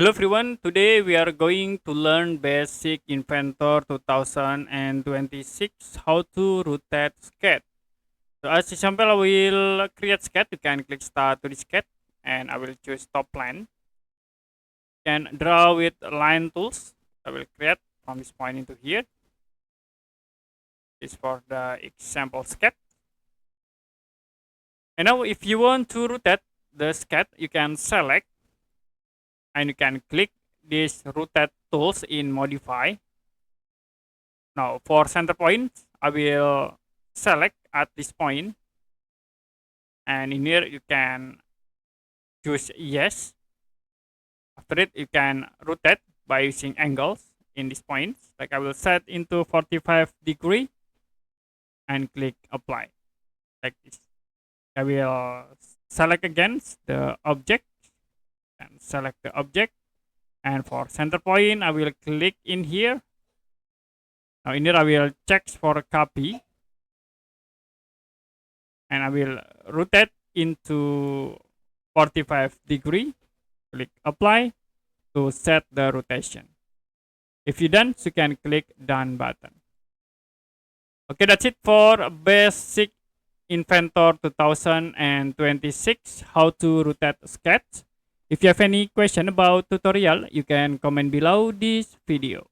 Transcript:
Hello everyone, today we are going to learn basic Inventor 2026 how to rotate sketch. So as example, I will create sketch. You can click start to the sketch and I will choose top line. You can draw with line tools. I will create from this point into here. This is for the example sketch. And now if you want to rotate the sketch, you can select and you can click this rotate tools in modify. Now for center point, I will select at this point, and in here you can choose yes. After it, you can rotate by using angles in this point. Like I will set into 45 degree and click apply like this. I will select again the object and select the object, and for center point I will click in here. Now in here I will check for a copy and I will rotate into 45 degree. Click apply to set the rotation. If you're done, you can click done button. Okay, that's it for basic Inventor 2026 how to rotate sketch. If you have any question about tutorial, you can comment below this video.